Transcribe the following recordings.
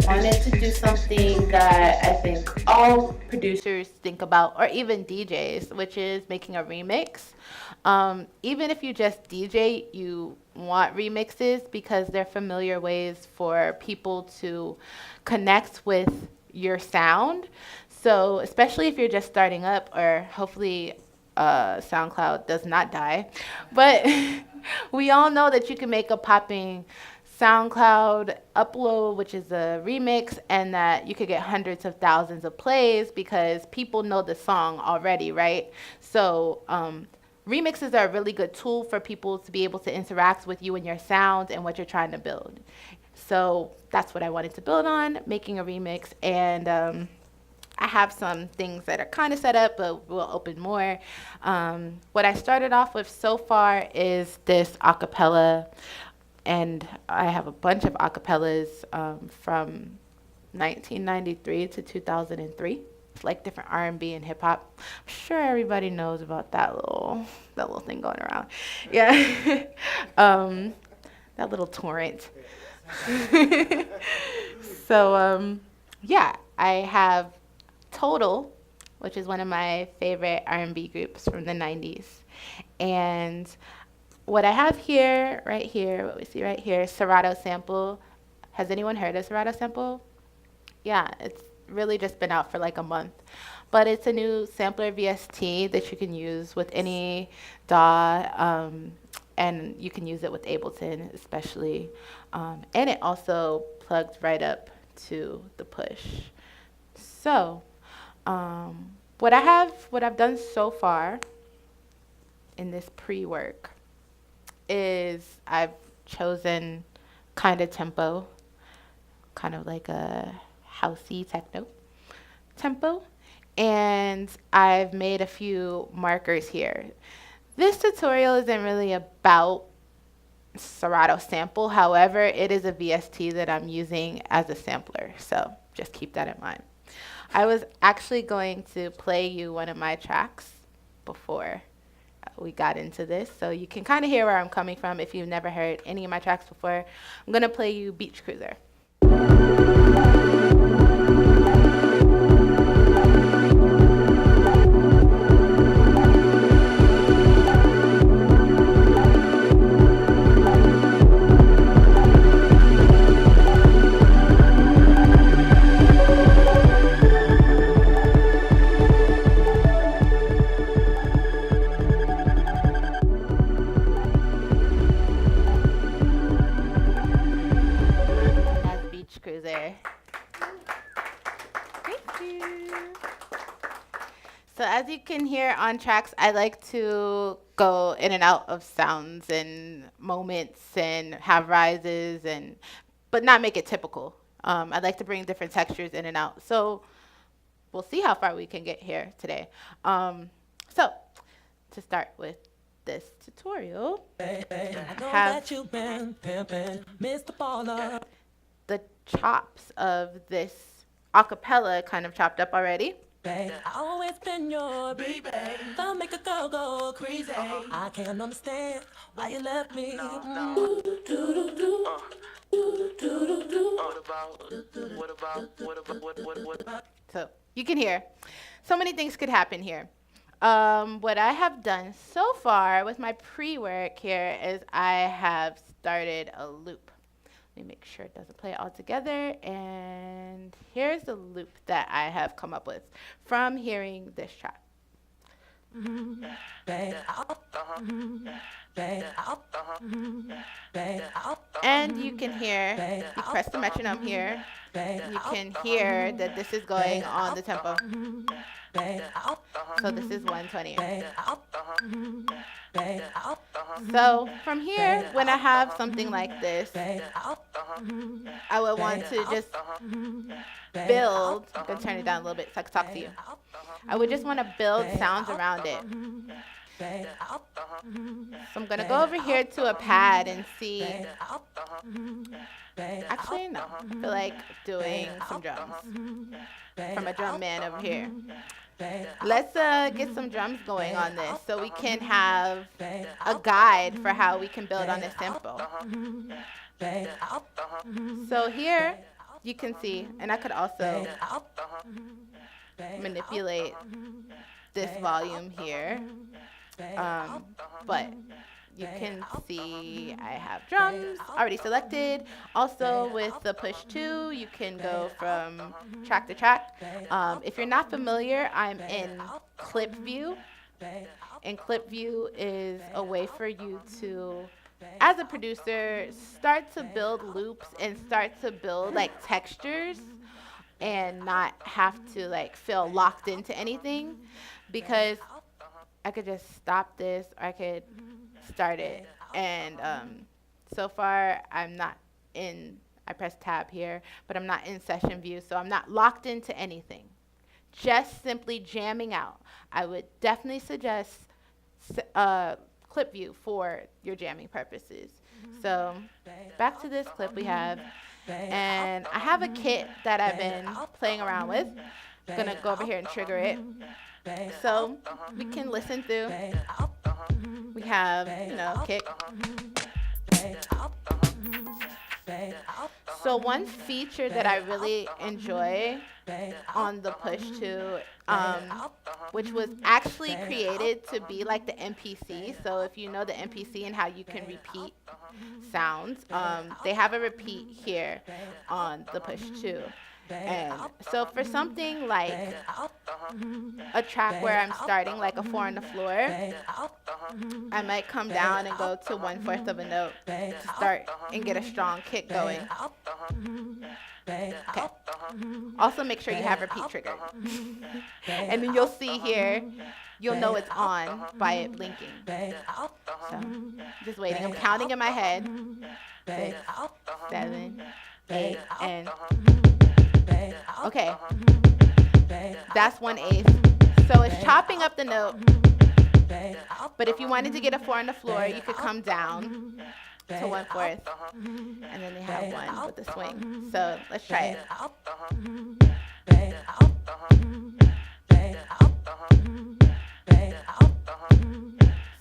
wanted to do something that I think all producers think about, or even DJs, which is making a remix. Even if you just DJ, you want remixes because they're familiar ways for people to connect with your sound. So, especially if you're just starting up, or hopefully SoundCloud does not die. But we all know that you can make a popping SoundCloud upload, which is a remix, and that you could get hundreds of thousands of plays because people know the song already, right? So remixes are a really good tool for people to be able to interact with you and your sound and what you're trying to build. So that's what I wanted to build on, making a remix. And I have some things that are kind of set up, but we'll open more. What I started off with so far is this acapella, and I have a bunch of acapellas from 1993 to 2003. It's like different R&B and hip hop. I'm sure everybody knows about that little thing going around. Yeah, that little torrent. So yeah, I have Total, which is one of my favorite R&B groups from the 90s. And what I have here, right here, what we see right here, Serato sample. Has anyone heard of Serato sample? Yeah, it's really just been out for like a month. But it's a new sampler VST that you can use with any DAW, and you can use it with Ableton especially. And it also plugs right up to the push. So, what I've done so far in this pre-work is I've chosen kind of tempo, kind of like a housey techno tempo, and I've made a few markers here. This tutorial isn't really about Serato sample, however, it is a VST that I'm using as a sampler, so just keep that in mind. I was actually going to play you one of my tracks before we got into this, so you can kind of hear where I'm coming from if you've never heard any of my tracks before. I'm going to play you Beach Cruiser. So as you can hear on tracks, I like to go in and out of sounds and moments and have rises, but not make it typical. I like to bring different textures in and out. So we'll see how far we can get here today. So to start with this tutorial, I have the chops of this acapella kind of chopped up already. I always been your baby. Don't make a girl go crazy. I can't understand why you left me. So you can hear so many things could happen here. What I have done so far with my pre-work here is I have started a loop. Let me make sure it doesn't play all together. And here's the loop that I have come up with from hearing this track. And you can hear, you press the metronome here, you can hear that this is going on the tempo. So this is 120. So from here, when I have something like this, I would want to just build. I'm going to turn it down a little bit so I can talk to you. I would just want to build sounds around it. So I'm going to go over here to a pad and see. Actually, no. I feel like doing some drums from a drum man over here. Let's get some drums going on this so we can have a guide for how we can build on this tempo. So here, you can see, and I could also manipulate this volume here, but you can see I have drums already selected. Also with the push 2, you can go from track to track. If you're not familiar, I'm in clip view, and clip view is a way for you to, as a producer, start to build loops and start to build like textures and not have to like feel locked into anything, because I could just stop this or I could start it. And so far I'm not in, I press tab here, but I'm not in session view, so I'm not locked into anything. Just simply jamming out. I would definitely suggest clip view for your jamming purposes. So back to this clip we have, and I have a kit that I've been playing around with. I'm gonna go over here and trigger it so we can listen through. We have, you know, kick. So one feature that I really enjoy on the push 2, which was actually created to be like the MPC. So if you know the MPC and how you can repeat sounds, they have a repeat here on the push 2. And so for something like a track where I'm starting like a 4 on the floor, I might come down and go to 1/4 of a note to start and get a strong kick going. Okay. Also make sure you have repeat triggered. And then you'll see here, you'll know it's on by it blinking. So just waiting. I'm counting in my head. 6, 7, 8, and okay. That's 1/8. So it's chopping up the note. But if you wanted to get a 4 on the floor, you could come down to 1/4, and then they have one with the swing. So let's try it.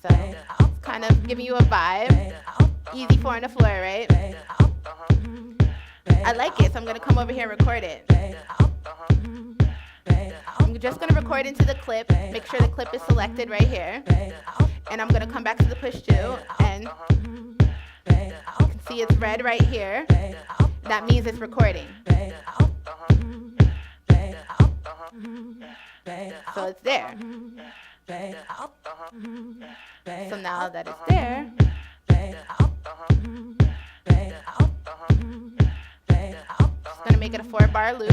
So it's kind of giving you a vibe. Easy 4 on the floor, right? I like it, so I'm going to come over here and record it. I'm just going to record into the clip, make sure the clip is selected right here. And I'm going to come back to the push 2, and you can see it's red right here. That means it's recording. So it's there. So now that it's there, just going to make it a 4-bar loop.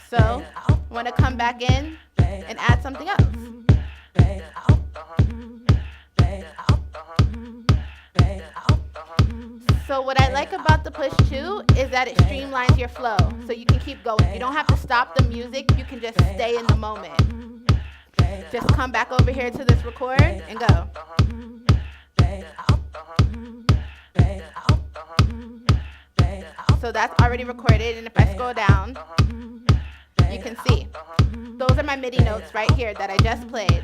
So I want to come back in and add something else. So what I like about the push 2 is that it streamlines your flow, so you can keep going. You don't have to stop the music, you can just stay in the moment. Just come back over here to this record and go. So that's already recorded, and if I scroll down, you can see. Those are my MIDI notes right here that I just played.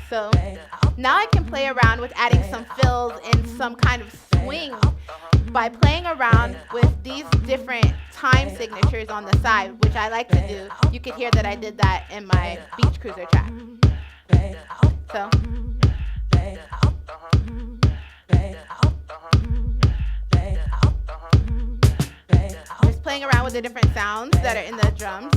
So now I can play around with adding some fills and some kind of swing by playing around with these different time signatures on the side, which I like to do. You could hear that I did that in my Beach Cruiser track. So just playing around with the different sounds that are in the drums.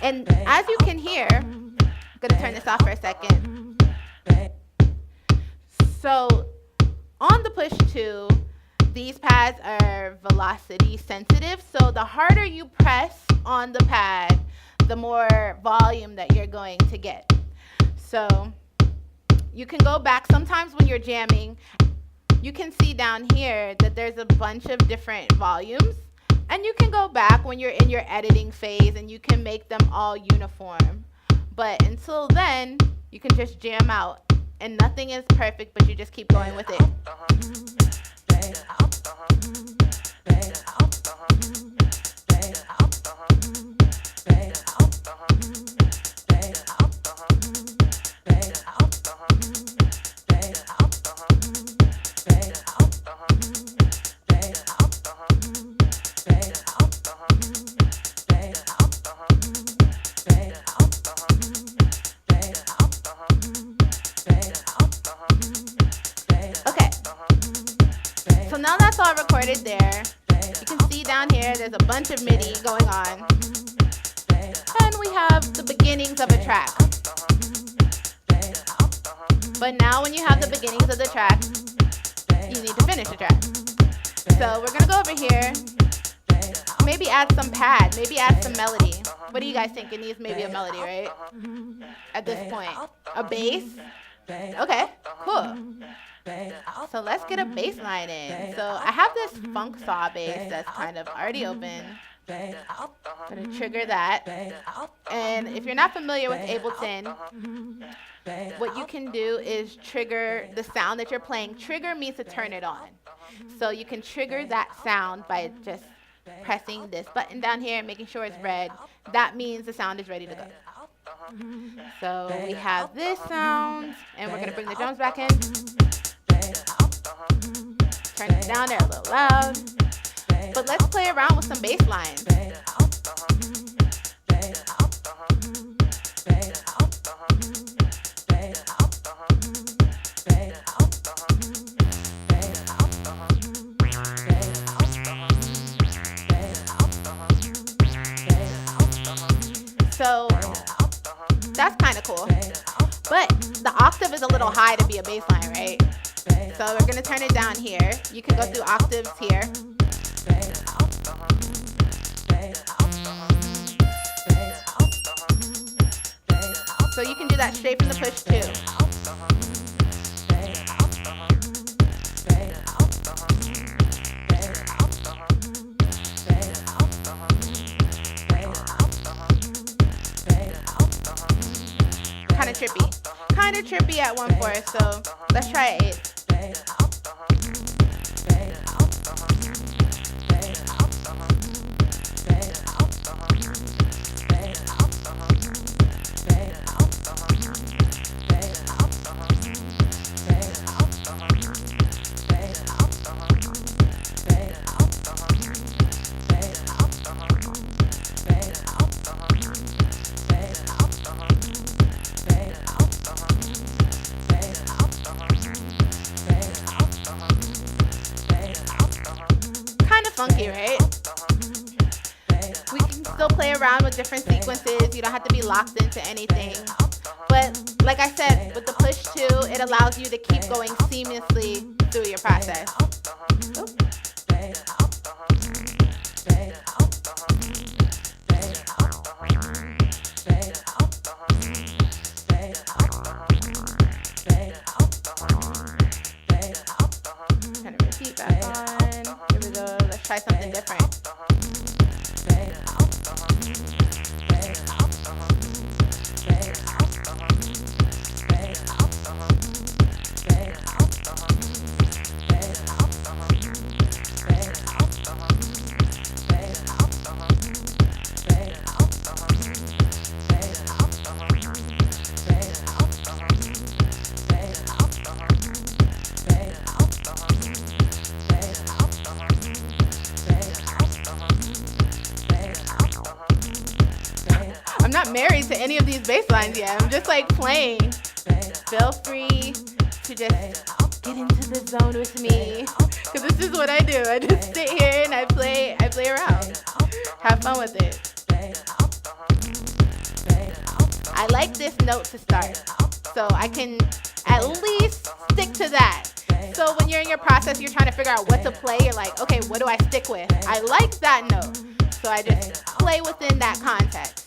And as you can hear, I'm going to turn this off for a second. So on the push 2, these pads are velocity sensitive. So the harder you press on the pad, the more volume that you're going to get. So you can go back. Sometimes when you're jamming, you can see down here that there's a bunch of different volumes. And you can go back when you're in your editing phase and you can make them all uniform. But until then, you can just jam out and nothing is perfect, but you just keep going with it. So now that's all recorded there. You can see down here there's a bunch of MIDI going on. And we have the beginnings of a track. But now when you have the beginnings of the track, you need to finish the track. So we're going to go over here, maybe add some pad, maybe add some melody. What do you guys think? It needs maybe a melody, right? At this point. A bass? Okay, cool. So let's get a bass line in. So I have this funk saw bass that's kind of already open. I'm going to trigger that. And if you're not familiar with Ableton, what you can do is trigger the sound that you're playing. Trigger means to turn it on. So you can trigger that sound by just pressing this button down here and making sure it's red. That means the sound is ready to go. So we have this sound, and we're going to bring the drums back in. Turn it down, they're a little loud. But let's play around with some bass lines. So that's kind of cool. But the octave is a little high to be a bass line, right? So we're going to turn it down here. You can go through octaves here. So you can do that straight from the push too. Kind of trippy at 1/4, so let's try 8. Funky, right? We can still play around with different sequences. You don't have to be locked into anything. But like I said, with the push 2, it allows you to keep going seamlessly through your process. Oops. Kind of repeat back on. Here we go. Let's try something different. I'm not married to any of these bass lines yet. I'm just like playing. Feel free to just get into the zone with me, because this is what I do. I just sit here and I play around. Have fun with it. I like this note to start, so I can at least stick to that. So when you're in your process, you're trying to figure out what to play. You're like, okay, what do I stick with? I like that note, so I just play within that context.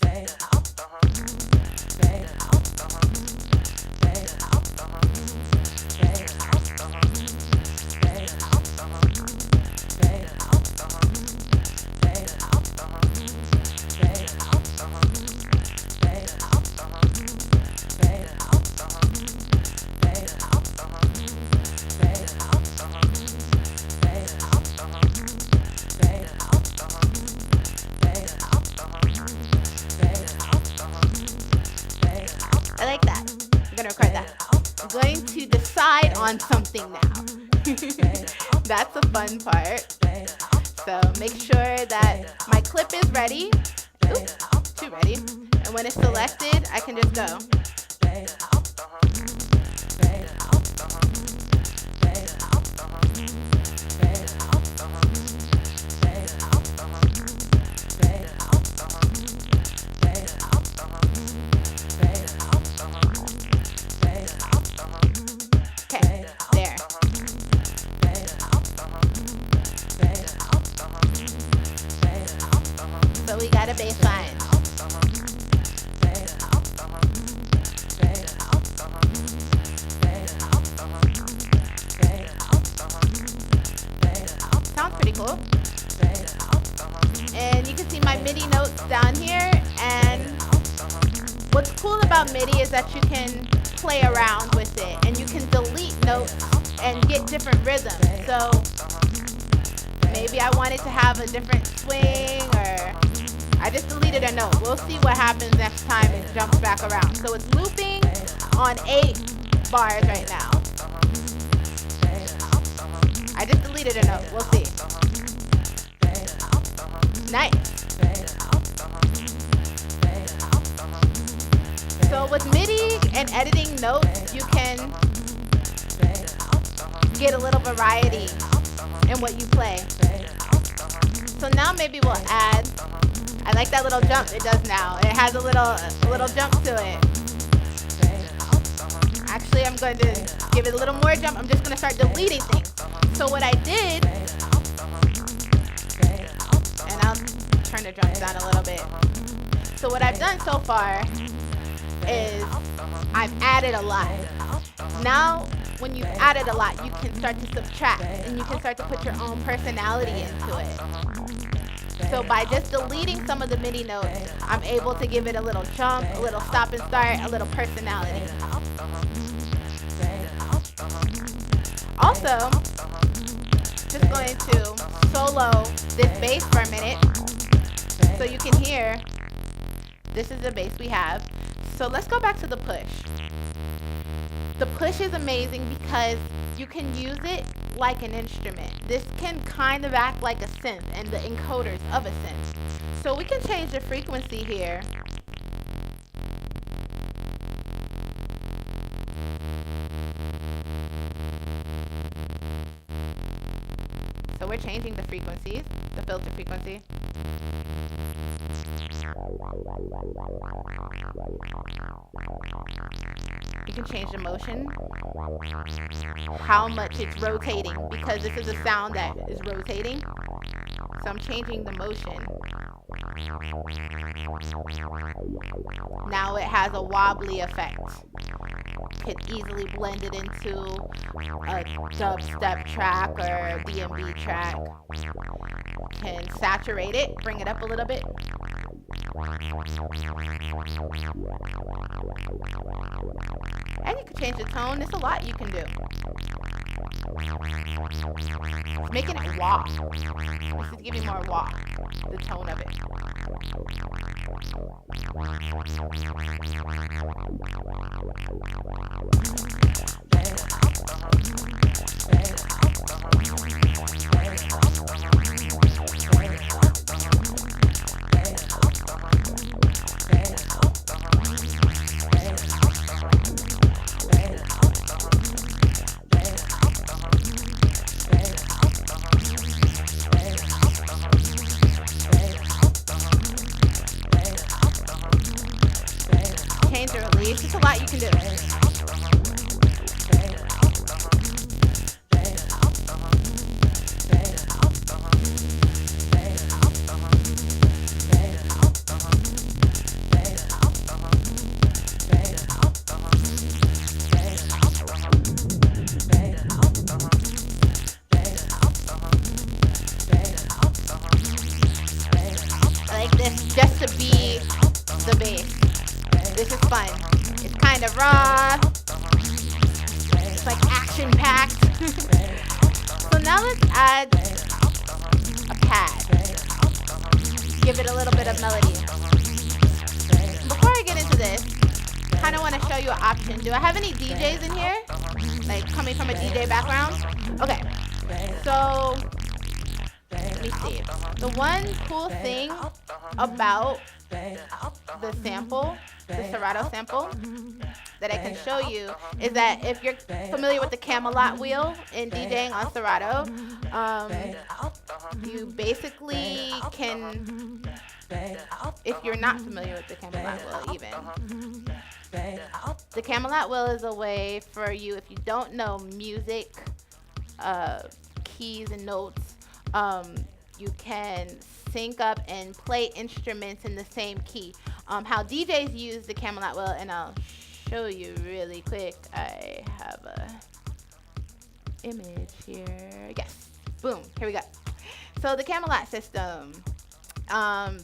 going to decide on something now. That's the fun part. So make sure that my clip is ready. Oops, too ready. And when it's selected, I can just go. Okay, there. So we got a bass line. Sounds pretty cool. And you can see my MIDI notes down here. And what's cool about MIDI is that you can play around with it and you can delete notes and get different rhythms. So maybe I wanted to have a different swing, or I just deleted a note. We'll see what happens next time it jumps back around. So it's looping on 8 bars right now. I just deleted a note. We'll see. Nice. So with MIDI and editing notes, you can get a little variety in what you play. So now maybe we'll add, I like that little jump it does now. It has a little jump to it. Actually, I'm going to give it a little more jump. I'm just going to start deleting things. So what I did, and I'll turn the drums down a little bit. So what I've done so far is I've added a lot. Now, when you've added a lot, you can start to subtract and you can start to put your own personality into it. So by just deleting some of the MIDI notes, I'm able to give it a little jump, a little stop and start, a little personality. Also, just going to solo this bass for a minute so you can hear this is the bass we have. So let's go back to the push. The push is amazing because you can use it like an instrument. This can kind of act like a synth and the encoders of a synth. So we can change the frequency here. So we're changing the frequencies, the filter frequency. You can change the motion, how much it's rotating, because this is a sound that is rotating. So I'm changing the motion. Now it has a wobbly effect. Could easily blend it into a dubstep track or a B&B track. Can saturate it, bring it up a little bit. And you can change the tone. There's a lot you can do. It's making it walk. This is giving more walk, the tone of it. Change the release. There's a lot you can do. I like this just to be the bass. This is fun. It's kind of raw. It's like action-packed. So now let's add a pad. Give it a little bit of melody. Before I get into this, kind of want to show you an option. Do I have any DJs in here? Like coming from a DJ background? Okay. So let me see. The one cool thing about the sample, the Serato sample, that I can show you is that if you're familiar with the Camelot wheel in DJing on Serato, you basically can, if you're not familiar with the Camelot wheel even, the Camelot wheel is a way for you, if you don't know music, keys and notes, you can sync up and play instruments in the same key. How DJs use the Camelot wheel, and I'll show you really quick. I have a image here. Yes, boom, here we go. So the Camelot system,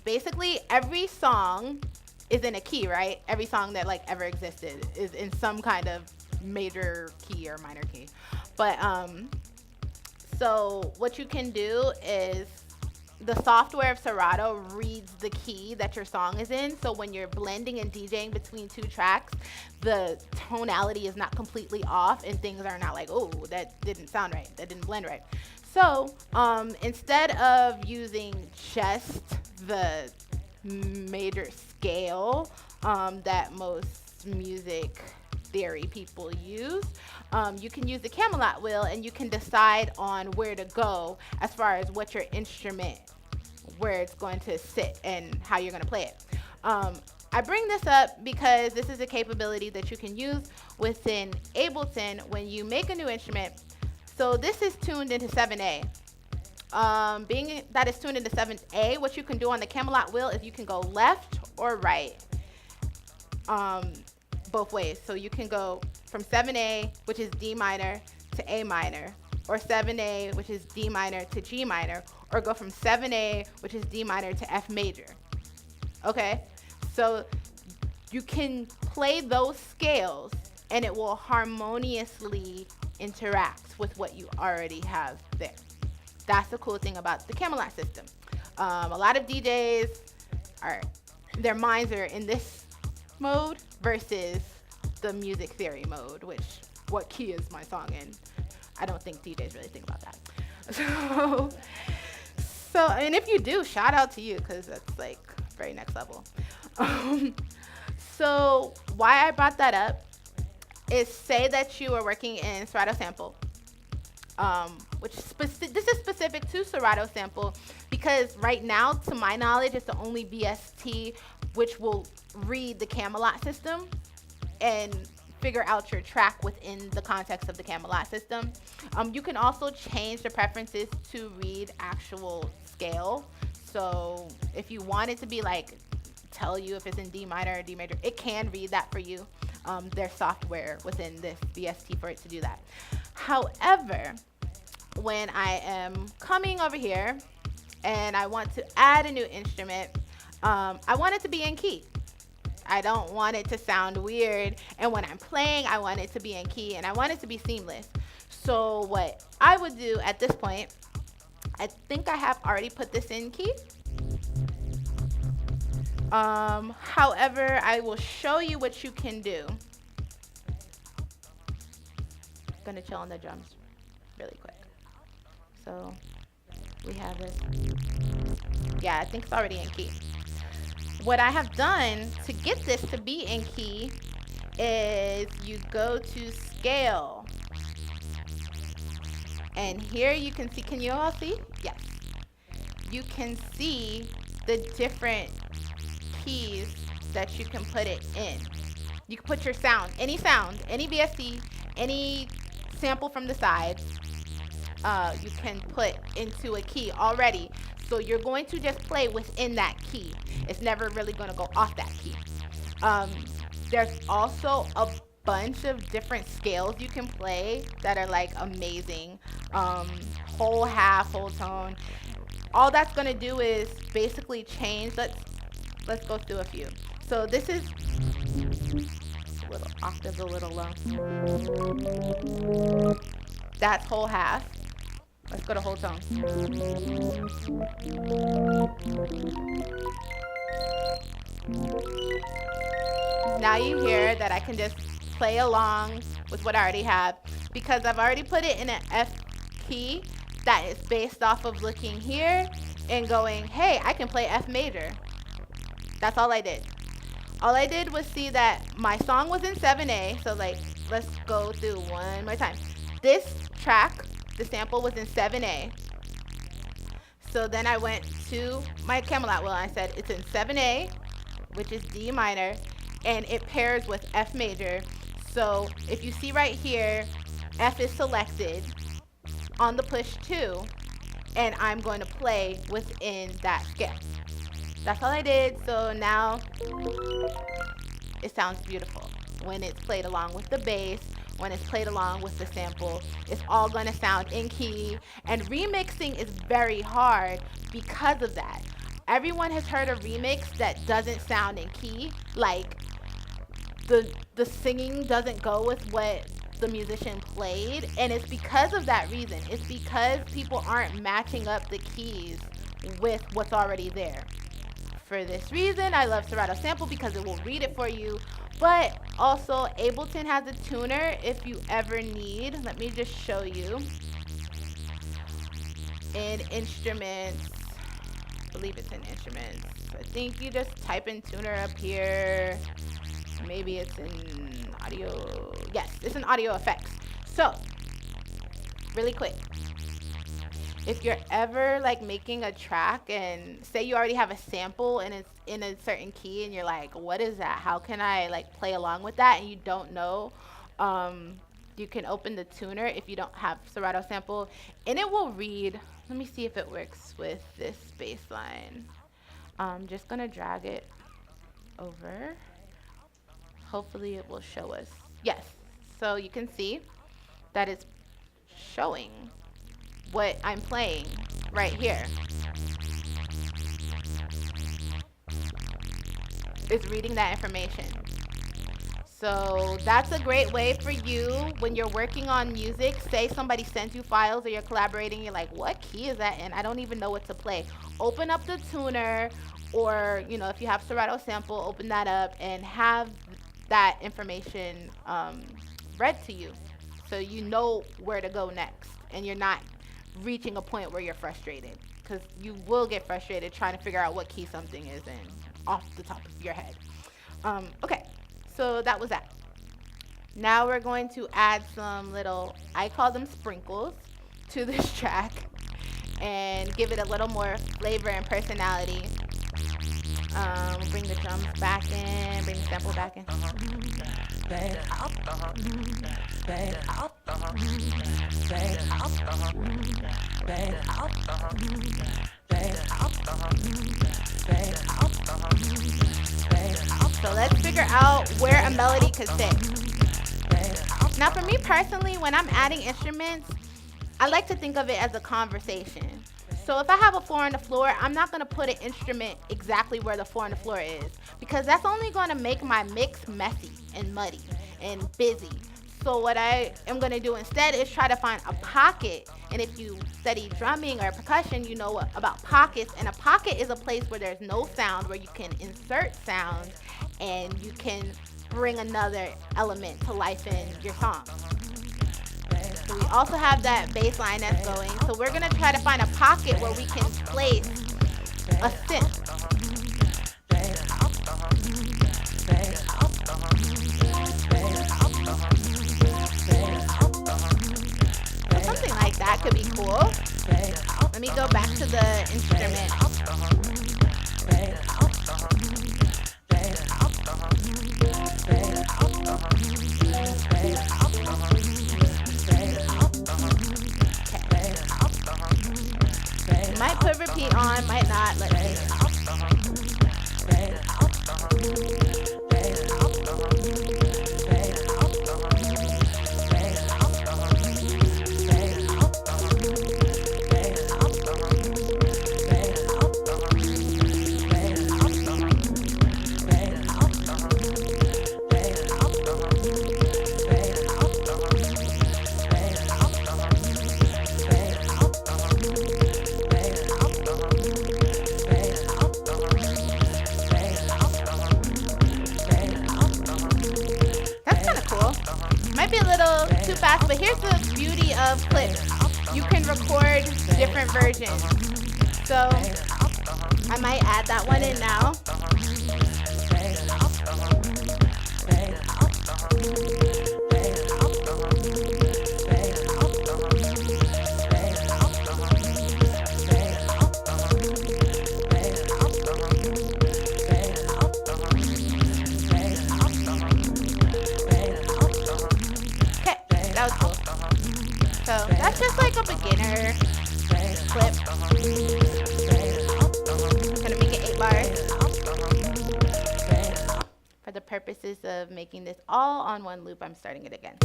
basically every song is in a key, right? Every song that like ever existed is in some kind of major key or minor key. But so what you can do is the software of Serato reads the key that your song is in. So when you're blending and DJing between two tracks, the tonality is not completely off and things are not like, oh, that didn't sound right, that didn't blend right. So instead of using just the major scale that most music theory people use, you can use the Camelot wheel and you can decide on where to go as far as what your instrument, where it's going to sit and how you're going to play it. I bring this up because this is a capability that you can use within Ableton when you make a new instrument. So this is tuned into 7A. Being that it's tuned into 7A, what you can do on the Camelot wheel is you can go left or right, both ways. So you can go from 7A, which is D minor, to A minor, or 7A, which is D minor, to G minor, or go from 7A, which is D minor, to F major. Okay? So you can play those scales and it will harmoniously interact with what you already have there. That's the cool thing about the Camelot system. A lot of DJs their minds are in this mode versus the music theory mode, which what key is my song in? I don't think DJs really think about that. So and if you do, shout out to you, because that's like very next level. So why I brought that up is, say that you are working in Serato sample, which this is specific to Serato sample, because right now, to my knowledge, it's the only VST which will read the Camelot system and figure out your track within the context of the Camelot system. You can also change the preferences to read actual scale. So if you want it to be like, tell you if it's in D minor or D major, it can read that for you. There's software within this VST for it to do that. However, when I am coming over here and I want to add a new instrument, I want it to be in key. I don't want it to sound weird, and when I'm playing, I want it to be in key, and I want it to be seamless. So what I would do at this point, I think I have already put this in key. However, I will show you what you can do. I'm gonna chill on the drums really quick. So we have this. Yeah, I think it's already in key. What I have done to get this to be in key is you go to scale. And here you can see, can you all see? Yes. You can see the different keys that you can put it in. You can put your sound, any VST, any sample from the side, you can put into a key already. So you're going to just play within that key. It's never really going to go off that key. There's also a bunch of different scales you can play that are like amazing. Whole half, whole tone. All that's going to do is basically change. Let's go through a few. So this is a little octave, a little low. That's whole half. Let's go to whole tone. Now you hear that I can just play along with what I already have because I've already put it in an F key that is based off of looking here and going, hey, I can play F major. That's all I did. All I did was see that my song was in 7A. So like, let's go through one more time. This track, the sample was in 7A. So then I went to my Camelot wheel and I said, it's in 7A, which is D minor, and it pairs with F major. So if you see right here, F is selected on the push 2, and I'm going to play within that scale. That's all I did. So now it sounds beautiful when it's played along with the bass, when it's played along with the sample. It's all going to sound in key, and remixing is very hard because of that. Everyone has heard a remix that doesn't sound in key, like the singing doesn't go with what the musician played, and it's because of that reason. It's because people aren't matching up the keys with what's already there. For this reason, I love Serato Sample because it will read it for you, but also Ableton has a tuner if you ever need. Let me just show you. In instruments, I believe it's in instruments. I think you just type in tuner up here. Maybe it's in audio. Yes, it's in audio effects. So, really quick. If you're ever like making a track and say you already have a sample and it's in a certain key and you're like, what is that? How can I like play along with that? And you don't know, you can open the tuner if you don't have Serato Sample and it will read. Let me see if it works with this bass line. I'm just gonna drag it over. Hopefully it will show us. Yes, so you can see that it's showing what I'm playing right here. It's reading that information. So that's a great way for you when you're working on music. Say somebody sends you files or you're collaborating, you're like, what key is that in? I don't even know what to play. Open up the tuner, or you know, if you have Serato Sample, open that up and have that information read to you so you know where to go next and you're not reaching a point where you're frustrated, because you will get frustrated trying to figure out what key something is in off the top of your head. Okay, so that was that. Now we're going to add some little, I call them sprinkles, to this track and give it a little more flavor and personality. Bring the drums back in, bring the sample back in. So let's figure out where a melody could sit. Now for me personally, when I'm adding instruments, I like to think of it as a conversation. So if I have a 4 on the floor, I'm not going to put an instrument exactly where the 4 on the floor is, because that's only going to make my mix messy and muddy and busy. So what I am going to do instead is try to find a pocket. And if you study drumming or percussion, you know about pockets. And a pocket is a place where there's no sound, where you can insert sound and you can bring another element to life in your song. So we also have that bass line that's going. So we're going to try to find a pocket where we can place a synth. So something like that could be cool. Let me go back to the instrument. Might put repeat on, might not. Let's see. little too fast, but here's the beauty of clips. You can record different versions. So I might add that one in now. So that's just like a beginner clip. I'm gonna make it 8 bars for the purposes of making this all on one loop. I'm starting it again.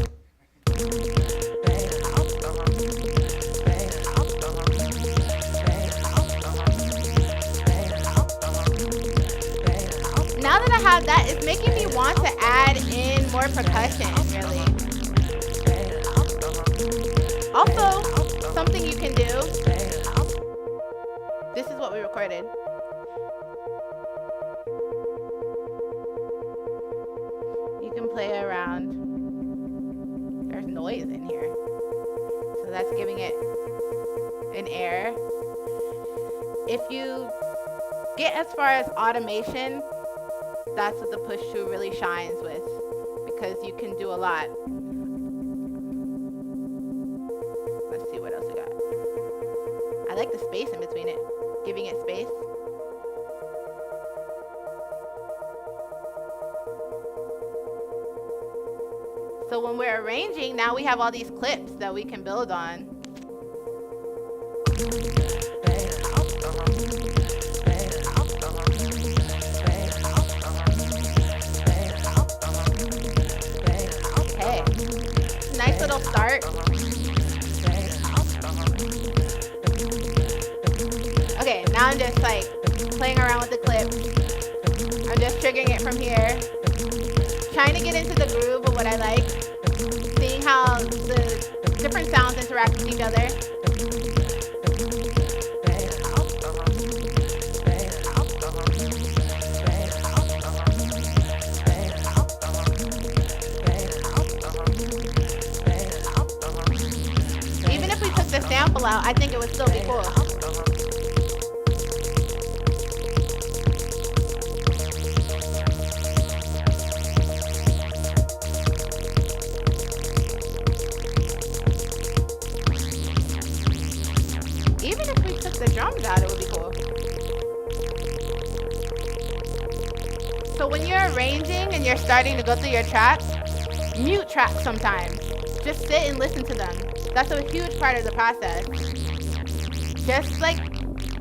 Now that I have that, it's making me want to add in more percussion, really. Also, something you can do, this is what we recorded. You can play around. There's noise in here. So that's giving it an air. If you get as far as automation, that's what the push 2 really shines with, because you can do a lot. Let's see what else I got. I like the space in between it, giving it space. So when we're arranging, now we have all these clips that we can build on. Okay, nice little start. Okay, now I'm just like playing around with the clip. I'm just triggering it from here. Trying to get into the groove of what I like. Seeing how the different sounds interact with each other. Even if we took the sample out, I think it would still be cool. Even if we took the drums out, it would be cool. So when you're arranging and you're starting to go through your tracks, mute tracks sometimes. Just sit and listen to them. That's a huge part of the process. Just like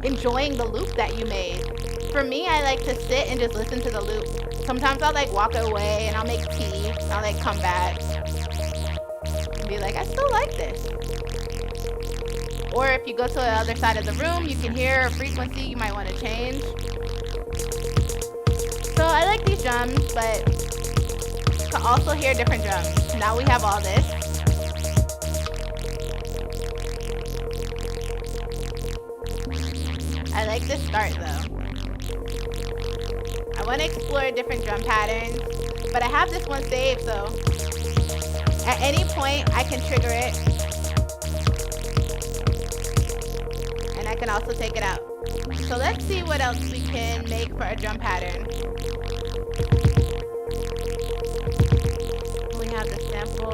enjoying the loop that you made. For me, I like to sit and just listen to the loop. Sometimes I'll like walk away and I'll make tea. And I'll like come back and be like, I still like this. Or if you go to the other side of the room, you can hear a frequency you might want to change. So I like these drums, but you can also hear different drums. Now we have all this. I like this start though. I want to explore different drum patterns, but I have this one saved, so at any point I can trigger it. And I can also take it out. So let's see what else we can make for a drum pattern. We have the sample.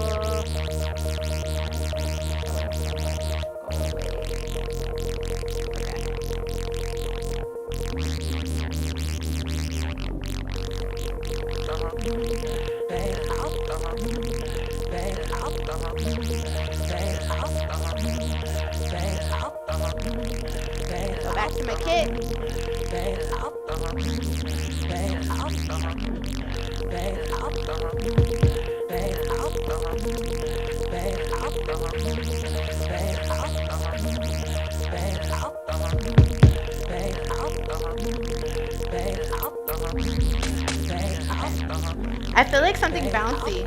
Go back to my kit. I feel like something bouncy.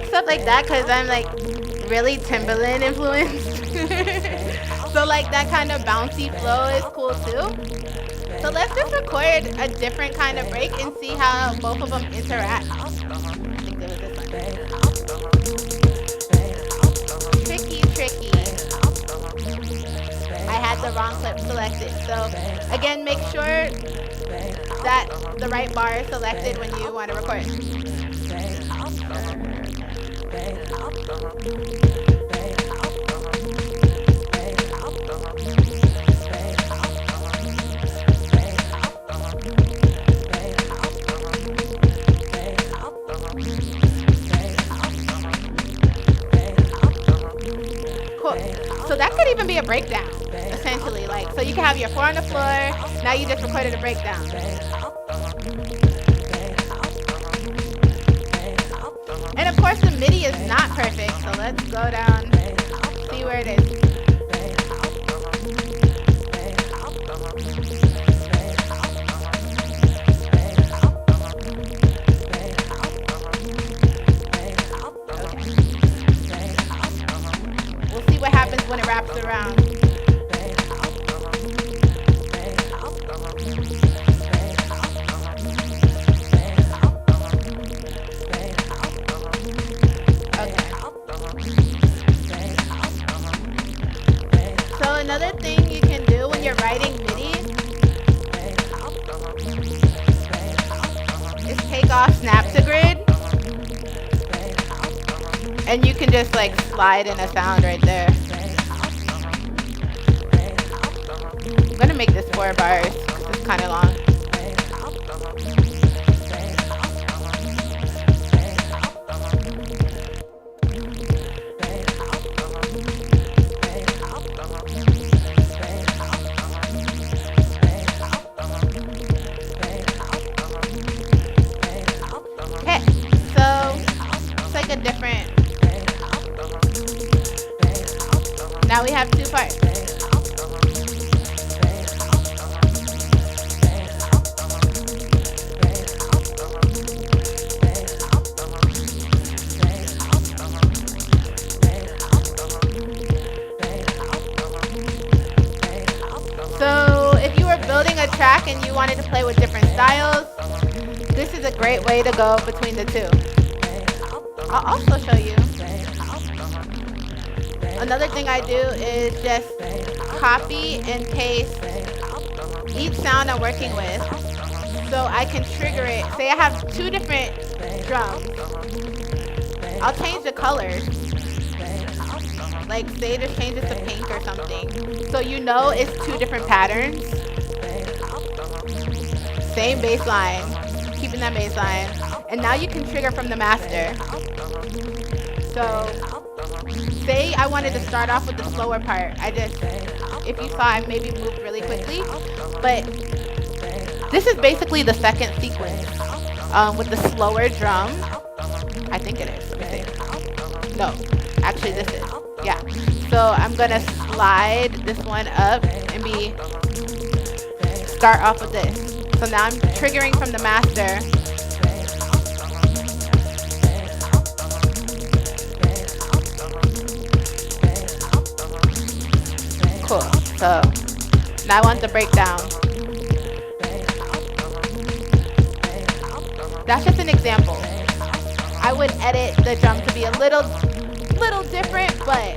stuff like that because I'm like really Timberland influenced. So like that kind of bouncy flow is cool too. So let's just record a different kind of break and see how both of them interact. I think there was this one. Tricky. I had the wrong clip selected. So again, make sure that the right bar is selected when you want to record. So that could even be a breakdown, essentially. Like, so you can have your 4 on the floor. Now you just recorded a breakdown. And of course, the MIDI is not perfect. So let's go down, see where it is. What happens when it wraps around. Okay. So another thing you can do when you're writing MIDI is take off snap to grid. And you can just like slide in a sound right there. I'm gonna make this 4 bars because it's kind of long. Okay, so it's like a different. Now we have 2 parts. So if you were building a track and you wanted to play with different styles, this is a great way to go between the 2. I'll also show you. Another thing I do is just copy and paste each sound I'm working with so I can trigger it. Say I have 2 different drums. I'll change the colors. Like say just change it to pink or something. So you know it's 2 different patterns. Same bass line. Keeping that bass line. And now you can trigger from the master. So say I wanted to start off with the slower part. If you saw, I maybe moved really quickly, but this is basically the second sequence with the slower drum. I think it is. Let me see. No, actually this is. Yeah. So I'm gonna slide this one up and start off with this. So now I'm triggering from the master. Cool. So now I want the breakdown. That's just an example. I would edit the drum to be a little different, but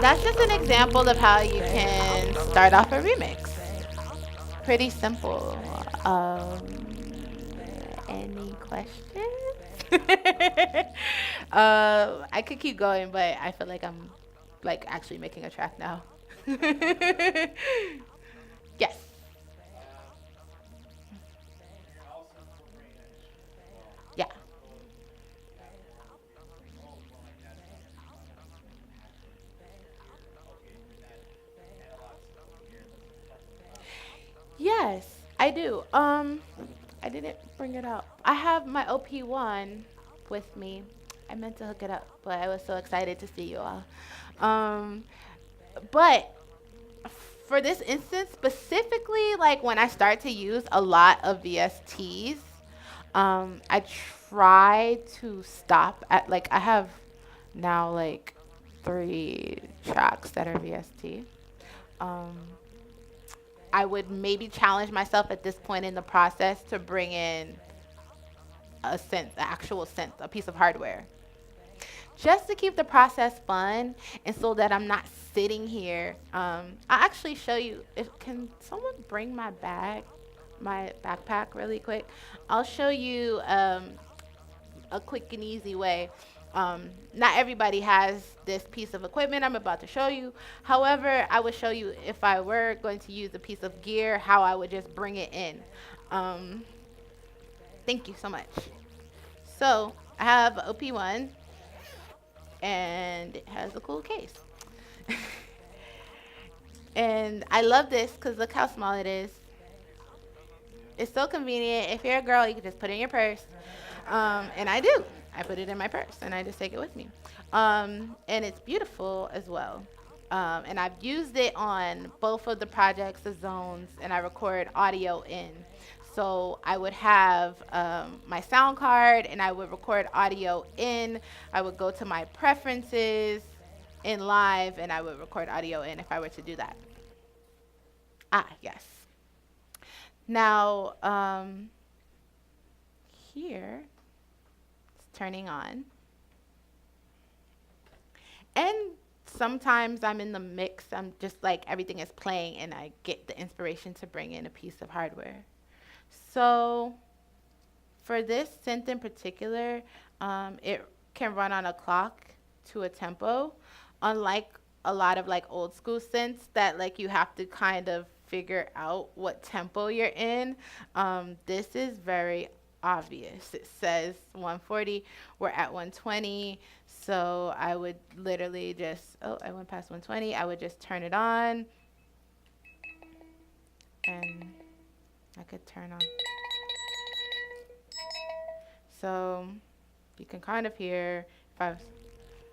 that's just an example of how you can start off a remix. Pretty simple. Any questions? I could keep going, but I feel like I'm like actually making a track now. Yes. Yeah. Yes, I do. I didn't bring it up. I have my OP1 with me. I meant to hook it up, but I was so excited to see you all. But for this instance, specifically, like when I start to use a lot of VSTs, I try to stop at like I have now like 3 tracks that are VST. Um, I would maybe challenge myself at this point in the process to bring in a synth, the actual synth, a piece of hardware, just to keep the process fun and so that I'm not sitting here. I'll actually show you. If can someone bring my backpack really quick? I'll show you a quick and easy way. Not everybody has this piece of equipment I'm about to show you. However, I would show you if I were going to use a piece of gear, how I would just bring it in. Thank you so much. So I have OP1 and it has a cool case. And I love this because look how small it is. It's so convenient. If you're a girl, you can just put it in your purse. And I do. I put it in my purse and I just take it with me. And it's beautiful as well. And I've used it on both of the projects, the zones, and I record audio in. So I would have my sound card and I would record audio in. I would go to my preferences in live and I would record audio in if I were to do that. Yes. Now, here, it's turning on. And sometimes I'm in the mix. I'm just like everything is playing and I get the inspiration to bring in a piece of hardware. So for this synth in particular, it can run on a clock to a tempo, unlike a lot of like old school synths that like you have to kind of figure out what tempo you're in. This is very obvious. It says 140, we're at 120. So I would literally just, I went past 120. I would just turn it on and I could turn on. So you can kind of hear if I was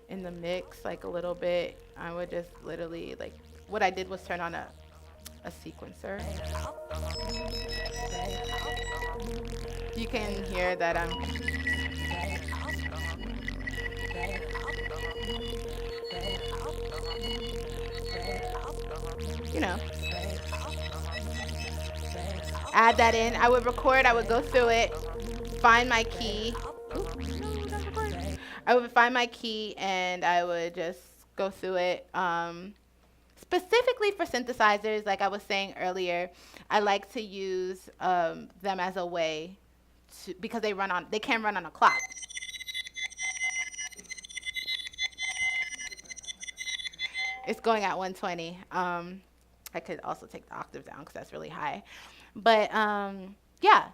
in the mix like a little bit, I would just literally like, what I did was turn on a sequencer. You can hear that I'm add that in. I would record, I would go through it, find my key. I would find my key and I would just go through it. Specifically for synthesizers, like I was saying earlier, I like to use them as a way to, because they can run on a clock. It's going at 120. I could also take the octave down because that's really high. But yeah,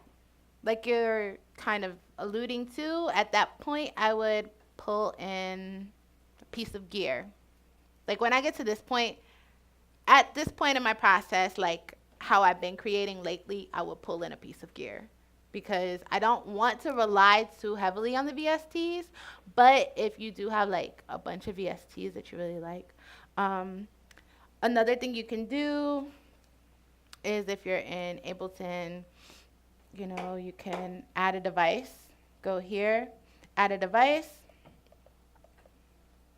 like you're kind of alluding to, at that point, I would pull in a piece of gear. Like when I get to this point, at this point in my process, like how I've been creating lately, I will pull in a piece of gear because I don't want to rely too heavily on the VSTs. But if you do have like a bunch of VSTs that you really like, another thing you can do is if you're in Ableton, you can add a device. Go here, add a device,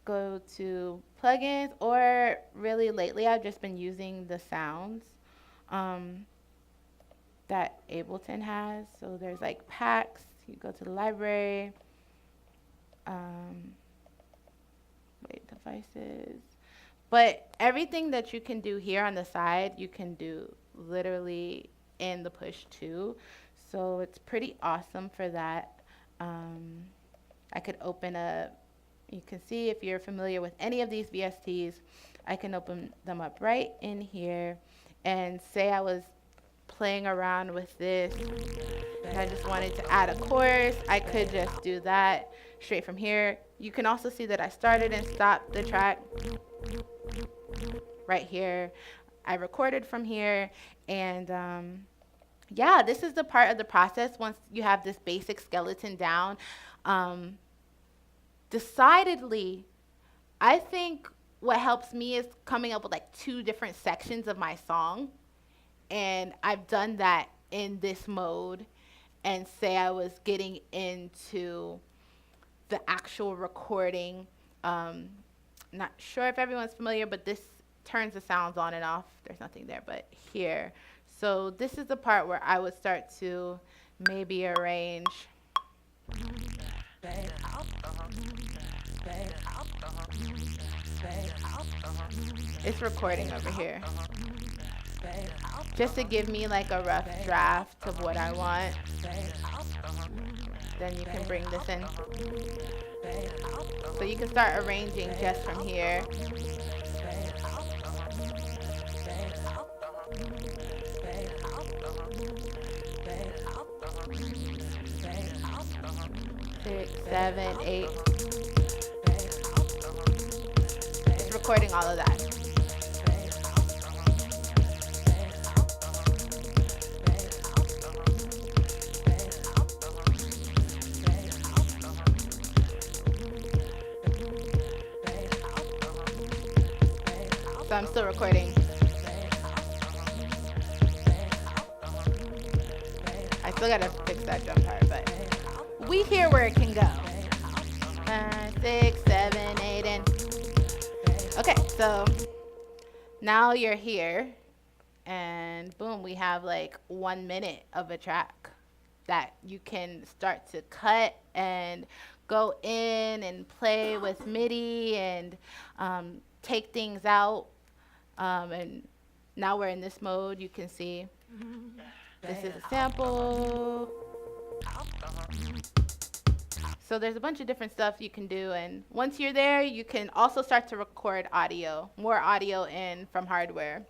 go to plugins, or really lately I've just been using the sounds that Ableton has. So there's like packs, you go to the library, devices. But everything that you can do here on the side, you can do literally in the push too. So it's pretty awesome for that. I could open up, you can see if you're familiar with any of these VSTs, I can open them up right in here and say I was playing around with this and I just wanted to add a chorus, I could just do that straight from here. You can also see that I started and stopped the track right here. I recorded from here, and yeah, this is the part of the process once you have this basic skeleton down. Decidedly, I think what helps me is coming up with like 2 different sections of my song. And I've done that in this mode. And say I was getting into the actual recording. Not sure if everyone's familiar, but this turns the sounds on and off. There's nothing there but here. So this is the part where I would start to maybe arrange. It's recording over here. Just to give me like a rough draft of what I want. Then you can bring this in. So you can start arranging just from here. Six, 7, 8. It's recording all of that. So I'm still recording. I still gotta fix that drum part, but we hear where it can go. 6, 7, 8, and okay. So now you're here, and boom, we have like 1 minute of a track that you can start to cut and go in and play with MIDI and take things out. And now we're in this mode. You can see this is a sample. So there's a bunch of different stuff you can do. And once you're there, you can also start to record audio, more audio in from hardware.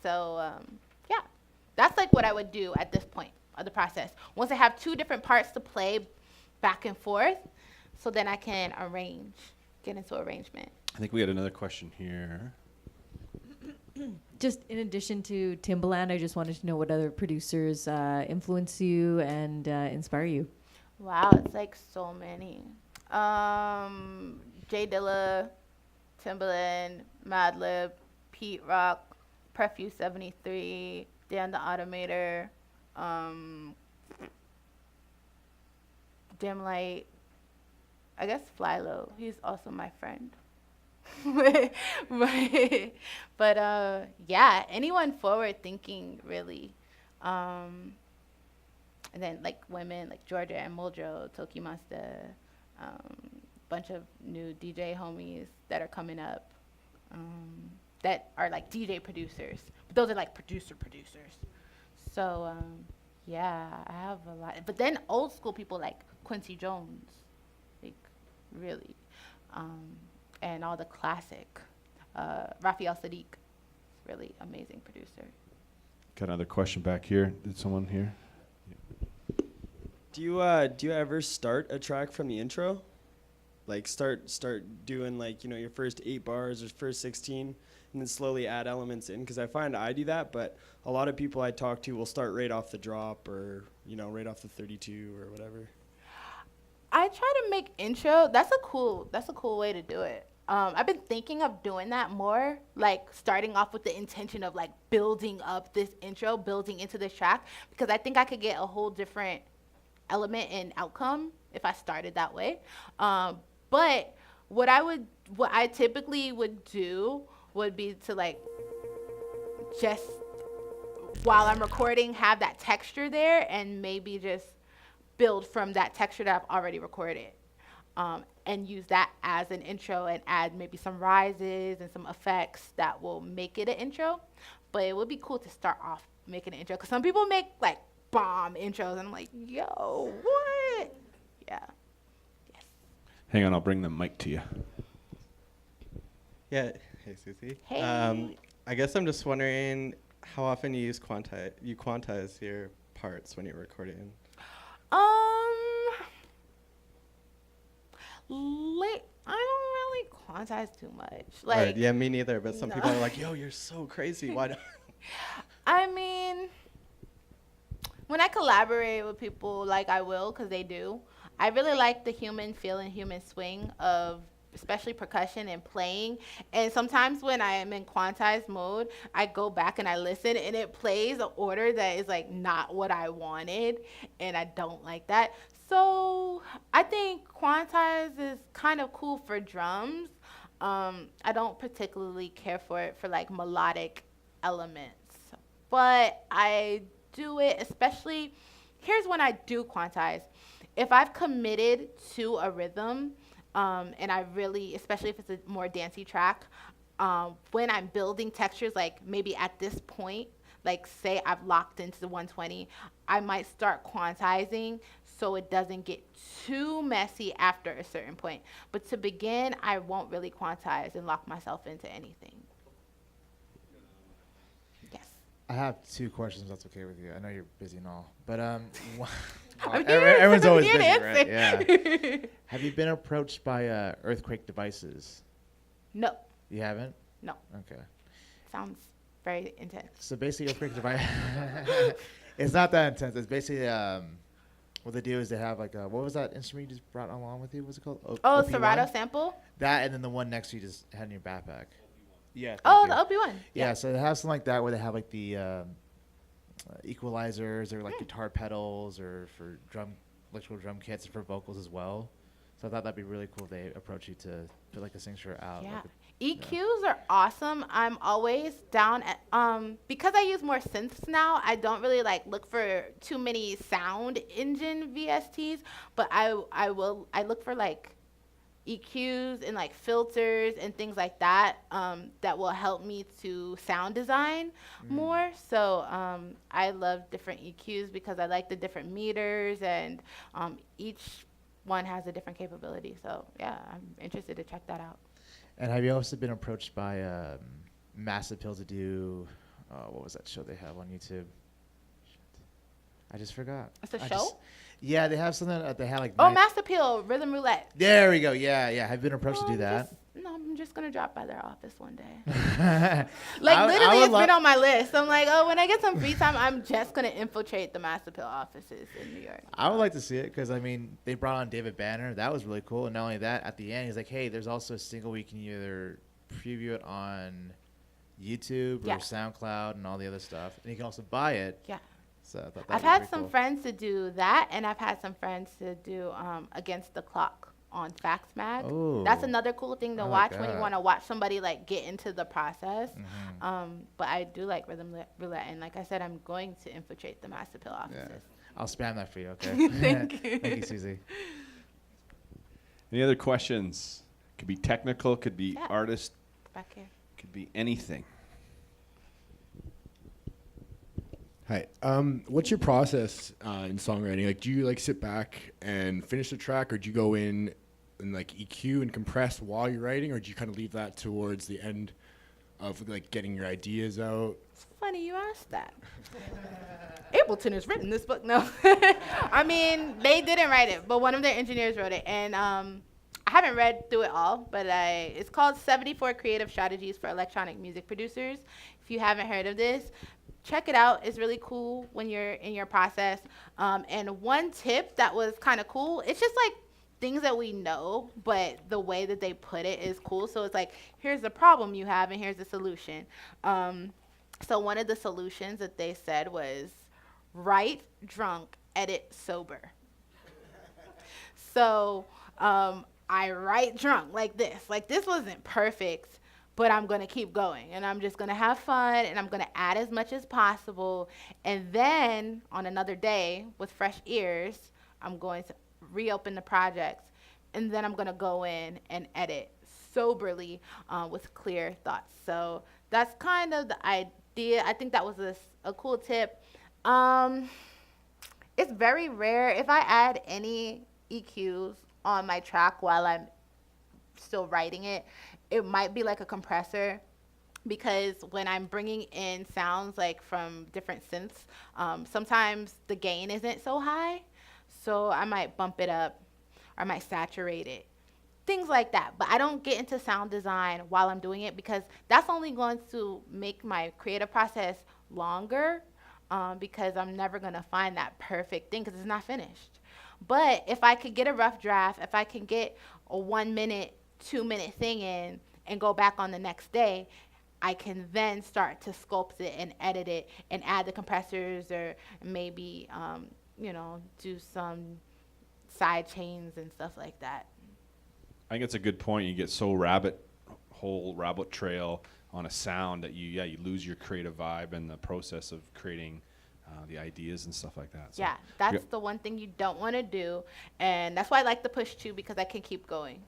So yeah, that's like what I would do at this point of the process. Once I have 2 different parts to play back and forth, so then I can arrange, get into arrangement. I think we had another question here. Just in addition to Timbaland, I just wanted to know what other producers influence you and inspire you. Wow, it's like so many. J Dilla, Timbaland, Madlib, Pete Rock, Prefuse 73, Dan the Automator, Dim Light. I guess Flylo. He's also my friend. But yeah, anyone forward thinking really. And then like women like Georgia and Muldrow, Toki Monster, bunch of new DJ homies that are coming up, that are like DJ producers. But those are like producers. So yeah, I have a lot. But then old school people like Quincy Jones, like really. And all the classic. Raphael Sadiq, really amazing producer. Got another question back here. Did someone here? Do you ever start a track from the intro? Like start doing like, your first 8 bars or first 16 and then slowly add elements in? Because I find I do that, but a lot of people I talk to will start right off the drop or, right off the 32 or whatever. I try to make intro. That's a cool way to do it. I've been thinking of doing that more, like starting off with the intention of like building up this intro, building into this track, because I think I could get a whole different element and outcome if I started that way. But what I typically would do would be to like just while I'm recording have that texture there and maybe just build from that texture that I've already recorded. And use that as an intro and add maybe some rises and some effects that will make it an intro. But it would be cool to start off making an intro, because some people make like bomb intros and I'm like, yo, what? Yeah. Yes. Hang on, I'll bring the mic to you. Yeah. Hey, Suzi. Hey. I guess I'm just wondering how often you quantize your parts when you're recording. I don't really quantize too much. Like, Right, yeah, me neither. But some people are like, "Yo, you're so crazy. Why don't?" I mean, when I collaborate with people, like I will, because they do. I really like the human feel and human swing of especially percussion and playing. And sometimes when I am in quantized mode, I go back and I listen and it plays an order that is like not what I wanted, and I don't like that. So I think quantized is kind of cool for drums. I don't particularly care for it for like melodic elements, but I do it, especially, here's when I do quantize. If I've committed to a rhythm, and I really, especially if it's a more dancey track, when I'm building textures, like maybe at this point, like say I've locked into the 120, I might start quantizing so it doesn't get too messy after a certain point. But to begin, I won't really quantize and lock myself into anything. Yes. I have two questions. If that's okay with you. I know you're busy and all, but I'm here. everyone's always I'm busy, here to right? answer. Yeah. Have you been approached by earthquake devices? No, You haven't? no. Okay. Sounds very intense. So basically, earthquake device. It's not that intense. It's basically what they do is they have like what was that instrument you just brought along with you? What's it called? Oh, OP1? Serato sample? That, and then the one next to you just had in your backpack. Yeah. Oh, thank the you. OP1. Yeah, so they have something like that where they have like the equalizers or like guitar pedals or for electrical drum kits for vocals as well. So I thought that'd be really cool if they approach you to put like a signature out. Yeah. Like EQs are awesome. I'm always down at, because I use more synths now, I don't really like look for too many sound engine VSTs, but I look for like EQs and like filters and things like that, that will help me to sound design more. So I love different EQs because I like the different meters, and each one has a different capability. So yeah, I'm interested to check that out. And have you also been approached by Massive Pill to do what was that show they have on YouTube? Shit. I just forgot. It's a I show? just- yeah, they have something. They have like. Oh, night- Master Peel, Rhythm Roulette. There we go. Yeah, yeah. Have you been approached to do that? I'm just gonna drop by their office one day. I Literally, would it's been on my list. I'm like, oh, when I get some free time, I'm just gonna infiltrate the Master Pill offices in New York. I would like to see it because I mean they brought on David Banner. That was really cool. And not only that, at the end he's like, hey, there's also a single we can either preview it on YouTube Yeah. or SoundCloud and all the other stuff, and you can also buy it. Yeah. So I thought that I've was had pretty some cool. friends to do that, and I've had some friends to do Against the Clock on Fax Mag. Oh. That's another cool thing to I watch like when you that. want to watch somebody like get into the process. Mhm. But I do like Rhythm Roulette, and like I said, I'm going to infiltrate the Master Pill offices. I'll spam that for you. Okay. Thank you. Thank you, Susie. Any other questions? Could be technical, could be Yeah. artist, Back here. could be anything. Hi. What's your process in songwriting? Like, do you like sit back and finish the track, or do you go in and like EQ and compress while you're writing, or do you kind of leave that towards the end of like getting your ideas out? It's funny you asked that. Ableton has written this book. No, I mean they didn't write it, but one of their engineers wrote it, and I haven't read through it all, but it's called 74 Creative Strategies for Electronic Music Producers. If you haven't heard of this, check it out. It's really cool when you're in your process. And one tip that was kind of cool, it's just like things that we know, but the way that they put it is cool. So it's like, here's the problem you have, and here's the solution. So one of the solutions that they said was write drunk, edit sober. So I write drunk like this. Like this wasn't perfect, but I'm going to keep going, and I'm just going to have fun, and I'm going to add as much as possible. And then on another day with fresh ears, I'm going to reopen the projects, and then I'm going to go in and edit soberly with clear thoughts. So that's kind of the idea. I think that was a cool tip. It's very rare if I add any EQs on my track while I'm still writing it. It might be like a compressor, because when I'm bringing in sounds like from different synths, sometimes the gain isn't so high. So I might bump it up, or I might saturate it, things like that. But I don't get into sound design while I'm doing it, because that's only going to make my creative process longer, because I'm never going to find that perfect thing because it's not finished. But if I could get a rough draft, if I can get a 1 minute 2-minute thing in and go back on the next day, I can then start to sculpt it and edit it and add the compressors or maybe, do some side chains and stuff like that. I think it's a good point. You get so whole rabbit trail on a sound that you lose your creative vibe in the process of creating the ideas and stuff like that. So Yeah, that's the one thing you don't want to do, and that's why I like the push to, because I can keep going.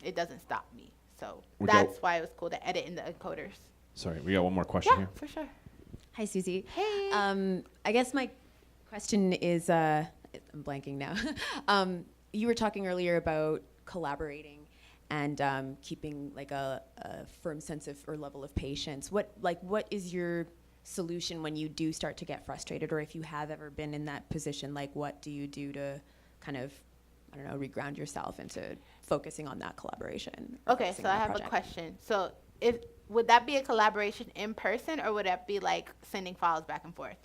It doesn't stop me, so that's why it was cool to edit in the encoders. Sorry, we got one more question Yeah, here. for sure. Hi, Suzi. Hey. I guess my question is, I'm blanking now. You were talking earlier about collaborating and keeping like a firm sense of or level of patience. What is your solution when you do start to get frustrated, or if you have ever been in that position? Like, what do you do to kind of, I don't know, reground yourself into focusing on that collaboration? Okay, focusing so on I that have a project? question. So would that be a collaboration in person, or would that be like sending files back and forth?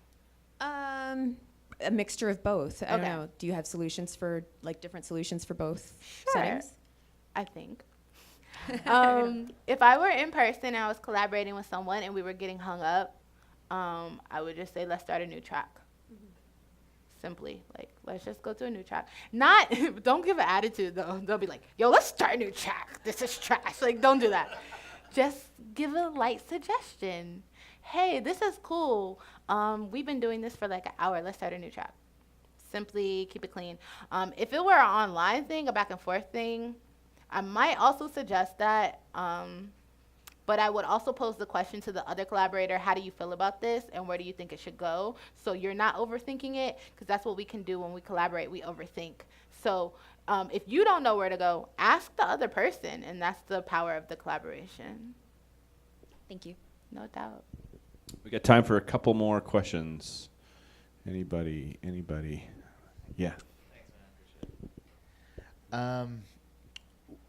A mixture of both. I don't Okay. know. Do you have solutions for Different solutions for both settings? I think. If I were in person and I was collaborating with someone and we were getting hung up, I would just say, let's start a new track. Simply, like, let's just go to a new track. Not, don't give an attitude though. They'll be like, yo, let's start a new track. This is trash. Like, don't do that. Just give a light suggestion. Hey, this is cool. We've been doing this for like an hour. Let's start a new track. Simply keep it clean. If it were an online thing, a back and forth thing, I might also suggest that. But I would also pose the question to the other collaborator, how do you feel about this and where do you think it should go? So you're not overthinking it, because that's what we can do when we collaborate, we overthink. So if you don't know where to go, ask the other person, and that's the power of the collaboration. Thank you. No doubt. We got time for a couple more questions. Anybody? Yeah.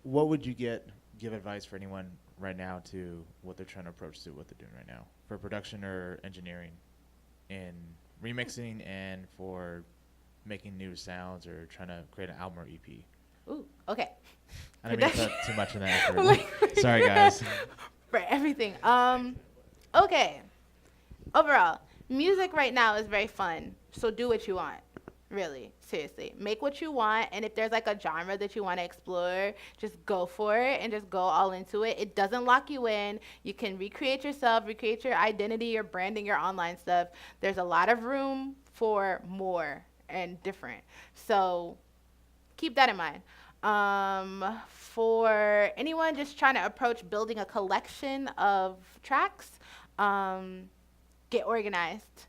What would you give advice for anyone right now to what they're trying to approach to what they're doing right now for production or engineering in remixing and for making new sounds or trying to create an album or EP? Ooh, okay. I didn't mean to put too much in that effort. Sorry, guys. For everything. Okay. Overall, music right now is very fun. So do what you want. Really, seriously. Make what you want, and if there's like a genre that you want to explore, just go for it and just go all into it. It doesn't lock you in. You can recreate yourself, recreate your identity, your branding, your online stuff. There's a lot of room for more and different. So keep that in mind. For anyone just trying to approach building a collection of tracks, get organized.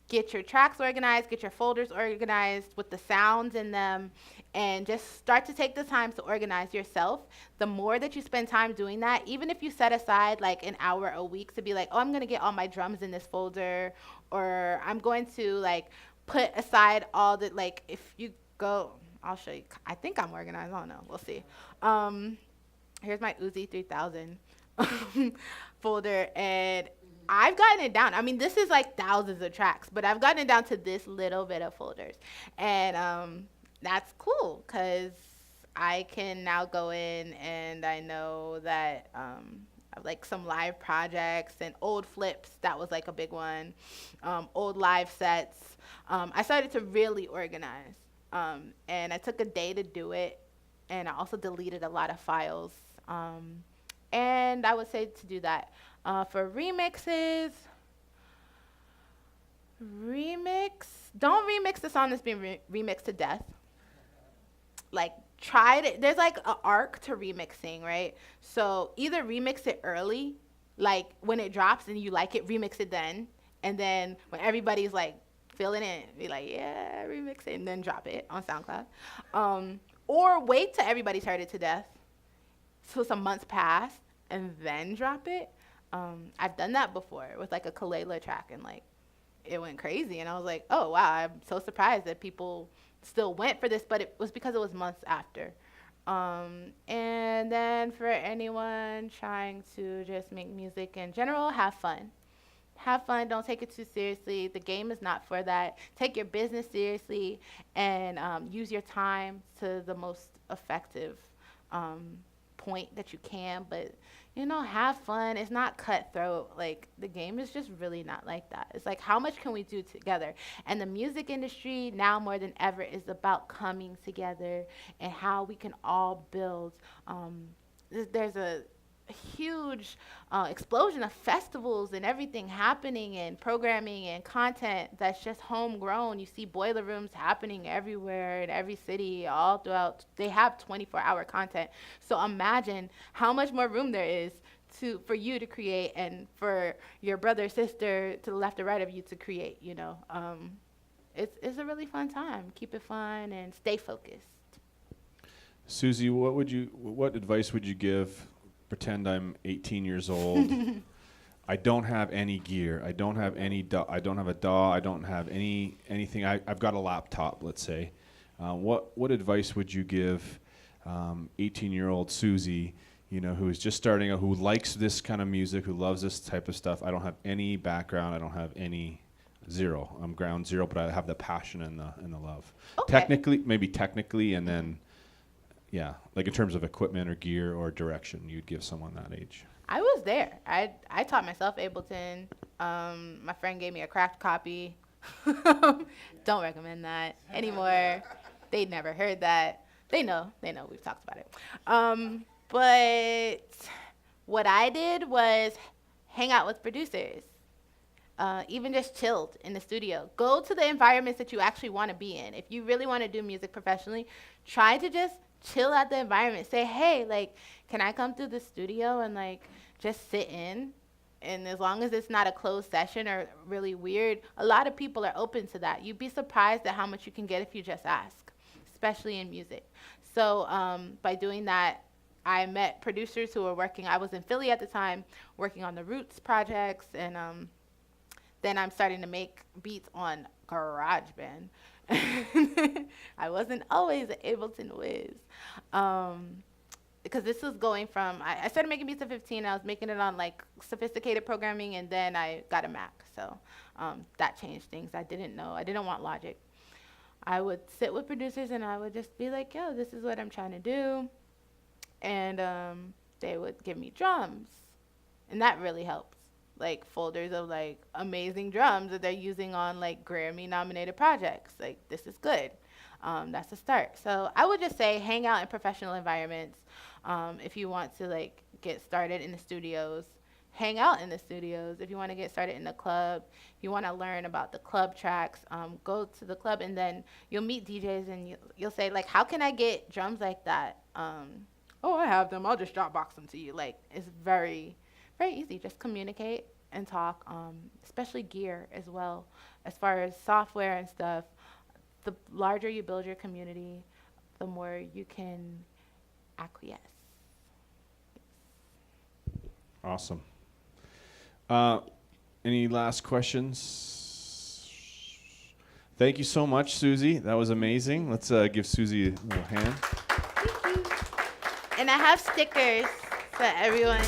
Get your tracks organized, get your folders organized with the sounds in them, and just start to take the time to organize yourself. The more that you spend time doing that, even if you set aside like an hour a week to be like, oh, I'm going to get all my drums in this folder, or I'm going to like put aside all the, like, if you go, I'll show you. I think I'm organized. I don't know. We'll see. Here's my Uzi 3000 folder, and I've gotten it down. I mean, this is like thousands of tracks, but I've gotten it down to this little bit of folders. And that's cool, because I can now go in and I know that like some live projects and old flips, that was like a big one, old live sets. I started to really organize, and I took a day to do it, and I also deleted a lot of files. And I would say to do that. For remixes, don't remix the song that's being remixed to death. Like, there's like an arc to remixing, right? So either remix it early, like when it drops and you like it, remix it then. And then when everybody's like feeling it, be like, yeah, remix it, and then drop it on SoundCloud. Or wait till everybody's heard it to death, so some months pass, and then drop it. I've done that before with like a Kalela track, and like it went crazy, and I was like, oh wow, I'm so surprised that people still went for this, but it was because it was months after. And then for anyone trying to just make music in general, have fun. Have fun, don't take it too seriously. The game is not for that. Take your business seriously, and use your time to the most effective point. point that you can, but you know, have fun. It's not cutthroat. Like, the game is just really not like that. It's like, how much can we do together? And the music industry now more than ever is about coming together and how we can all build. There's a huge explosion of festivals and everything happening, and programming and content that's just homegrown. You see boiler rooms happening everywhere in every city, all throughout. They have 24-hour content. So imagine how much more room there is for you to create, and for your brother or sister to the left or right of you to create. You know, it's a really fun time. Keep it fun and stay focused. Suzi, what advice would you give? Pretend I'm 18 years old. I don't have any gear. I don't have any. I don't have a DAW. I don't have anything. I've got a laptop. Let's say. What advice would you give 18-year-old Suzi? You know, who is just starting out, who likes this kind of music, who loves this type of stuff. I don't have any background. I don't have any. Zero. I'm ground zero, but I have the passion and the love. Okay. Technically, and then. Yeah, like in terms of equipment or gear or direction, you'd give someone that age. I was there. I taught myself Ableton. My friend gave me a cracked copy. Don't recommend that anymore. They never heard that. They know. We've talked about it. But what I did was hang out with producers. Even just chilled in the studio. Go to the environments that you actually want to be in. If you really want to do music professionally, try to just chill at the environment. Say, hey, like, can I come through the studio and like just sit in? And as long as it's not a closed session or really weird, a lot of people are open to that. You'd be surprised at how much you can get if you just ask, especially in music. So by doing that, I met producers who were working. I was in Philly at the time, working on the Roots projects, and then I'm starting to make beats on GarageBand. I wasn't always able to whiz. Because this was going from, I started making beats at 15. I was making it on like sophisticated programming, and then I got a Mac. So that changed things. I didn't know. I didn't want Logic. I would sit with producers and I would just be like, yo, this is what I'm trying to do. And they would give me drums. And that really helped. Like folders of like amazing drums that they're using on like Grammy nominated projects. Like, this is good. That's a start. So I would just say hang out in professional environments. If you want to like get started in the studios, hang out in the studios. If you want to get started in the club, if you want to learn about the club tracks, go to the club, and then you'll meet DJs and you'll say like, how can I get drums like that? Oh, I have them. I'll just Dropbox them to you. Like, it's very, very easy. Just communicate and talk, especially gear as well. As far as software and stuff, the larger you build your community, the more you can acquiesce. Awesome. Any last questions? Thank you so much, Suzi. That was amazing. Let's give Suzi a little hand. Thank you. And I have stickers for everyone.